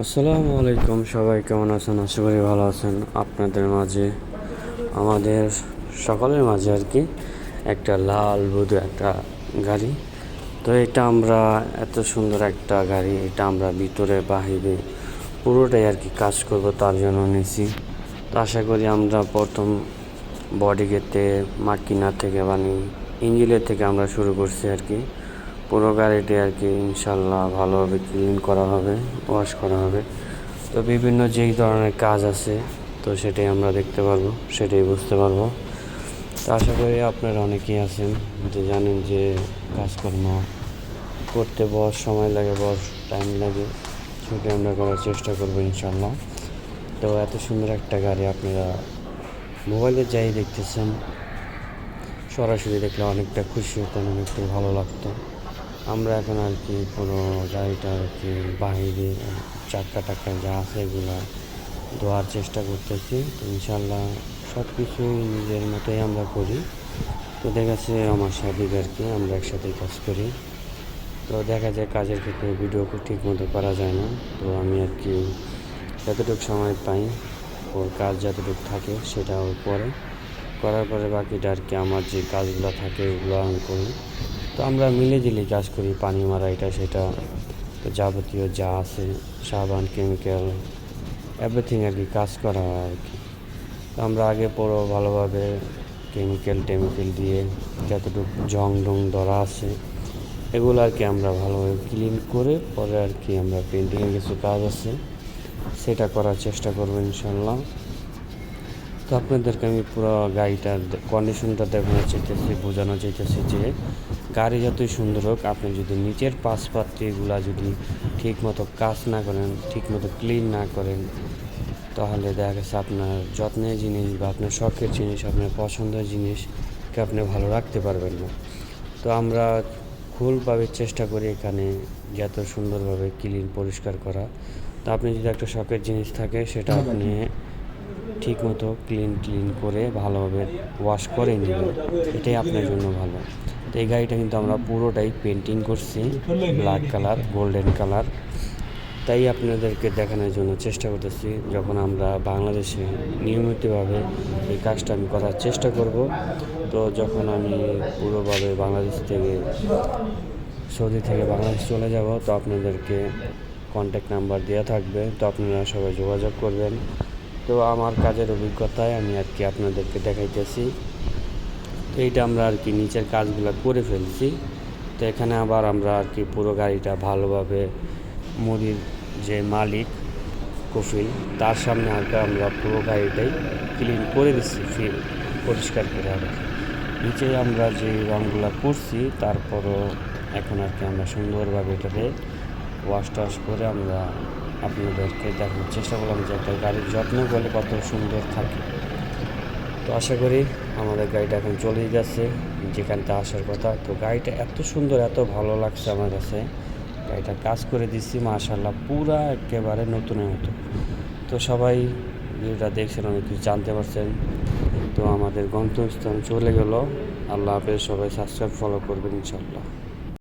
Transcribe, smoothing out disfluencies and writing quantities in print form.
আসসালামু আলাইকুম, সবাই কেমন আছেন? আশা করি ভালো আছেন। আপনাদের মাঝে, আমাদের সকলের মাঝে আর কি একটা লাল বুধ একটা গাড়ি। তো এটা আমরা এত সুন্দর একটা গাড়ি, এটা আমরা ভিতরে বাহিরে পুরোটাই আর কি কাজ করব, তার জন্য নিয়েছি। তো আশা করি আমরা প্রথম বডি গেতে মাকিনা থেকে ইঞ্জিনের থেকে আমরা শুরু করছি আর কি। পুরো গাড়িটি আর কি ইনশাল্লাহ ভালোভাবে ক্লিন করা হবে, ওয়াশ করা হবে। তো বিভিন্ন যেই ধরনের কাজ আছে, তো সেটাই আমরা দেখতে পারবো, সেটাই বুঝতে পারবো। তো আশা করি আপনারা অনেকেই আছেন যে জানেন যে কাজকর্ম করতে বড় সময় লাগে, বড় টাইম লাগে, সেটাই আমরা করার চেষ্টা করবো ইনশাল্লাহ। তো এত সুন্দর একটা গাড়ি আপনারা মোবাইলে যাই দেখতেছেন, সরাসরি দেখলে অনেকটা খুশি হতেন, অনেকটা ভালো লাগতো। আমরা এখন আর কি পুরো গাড়িটা আর কি বাহিরে চাক্কা টাক্কা যা আছে এগুলো ধোয়ার চেষ্টা করতেছি। তো ইনশাল্লাহ সব কিছুই নিজের মতোই আমরা করি। তো দেখা যাচ্ছে আমার সাথে আর কি আমরা একসাথেই কাজ করি। তো দেখা যায় কাজের ক্ষেত্রে ভিডিও ঠিক মতো করা যায় না। তো আমি আর কি যতটুকু সময় পাই, ওর কাজ যতটুকু থাকে সেটা ওর করার পরে বাকিটা আর কি আমার যে কাজগুলো থাকে ওগুলো আমি করি। তো আমরা মিলেঝিলে কাজ করি, পানি মারা এটা সেটা, তো যাবতীয় যা আছে সাবান কেমিক্যাল এভরিথিং আর কি কাজ করা হয় আর কি। তো আমরা আগে পুরো ভালোভাবে কেমিক্যাল টেমিক্যাল দিয়ে যতটুকু জং ডং ধরা আছে এগুলো আর কি আমরা ভালোভাবে ক্লিন করে পরে আর কি আমরা পেন্টিংয়ের কিছু কাজ আছে সেটা করার চেষ্টা করবো ইনশাল্লাহ। তো আপনাদেরকে আমি পুরো গাড়িটার কন্ডিশনটা দেখানো চাইতেছি, বোঝানো চাইতেছি যে গাড়ি যতই সুন্দর হোক, আপনি যদি নিচের পাশপাত্রিগুলা যদি ঠিক মতো কাজ না করেন, ঠিক মতো ক্লিন না করেন, তাহলে দেখা গেছে আপনার যত্নের জিনিস বা আপনার শখের জিনিস, আপনার পছন্দের জিনিসকে আপনি ভালো রাখতে পারবেন না। তো আমরা ফুলভাবে চেষ্টা করি এখানে যত সুন্দরভাবে ক্লিন পরিষ্কার করা। তো আপনি যদি একটা শখের জিনিস থাকে সেটা আপনি ঠিক মতো ক্লিন করে ভালোভাবে ওয়াশ করে নেবেন, এটাই আপনার জন্য ভালো। তো এই গাড়িটা কিন্তু আমরা পুরোটাই পেন্টিং করছি ব্ল্যাক কালার, গোল্ডেন কালার। তাই আপনাদেরকে দেখানোর জন্য চেষ্টা করতেছি, যখন আমরা বাংলাদেশে নিয়মিতভাবে এই কাজটা আমি করার চেষ্টা করব। তো যখন আমি পুরোভাবে বাংলাদেশ থেকে সৌদি থেকে বাংলাদেশ চলে যাব, তো আপনাদেরকে কন্ট্যাক্ট নাম্বার দেওয়া থাকবে, তো আপনারা সবাই যোগাযোগ করবেন। তো আমার কাজের অভিজ্ঞতায় আমি আর কি আপনাদেরকে দেখাইতেছি। তো এইটা আমরা আর কি নিচের কাজগুলো করে ফেলছি। তো এখানে আবার আমরা আর কি পুরো গাড়িটা ভালোভাবে মুড়ির যে মালিক কফিল, তার সামনে আর কি আমরা পুরো গাড়িটাই ক্লিন করে দিচ্ছি, পরিষ্কার করে আর কি। নিচে আমরা যে রঙগুলো করছি তারপরও এখন আর কি আমরা সুন্দরভাবে এটাকে ওয়াশ টাশ করে আমরা আপনাদেরকে দেখানোর চেষ্টা করলাম যে একটা গাড়ির যত্ন করলে কত সুন্দর থাকে। তো আশা করি আমাদের গাড়িটা এখন চলেই যাচ্ছে যেখানটা আসার কথা। তো গাড়িটা এত সুন্দর, এত ভালো লাগছে আমার কাছে। গাড়িটা কাজ করে দিচ্ছি মাশাআল্লাহ, পুরা একেবারে নতুনের মতো। তো সবাই ভিডিওটা দেখছেন, অনেক কিছু জানতে পারছেন। তো আমাদের গন্তব্যস্থান চলে গেল। আল্লাহ হাফেজ, সবাই সাবস্ক্রাইব ফলো করবেন ইনশাআল্লাহ।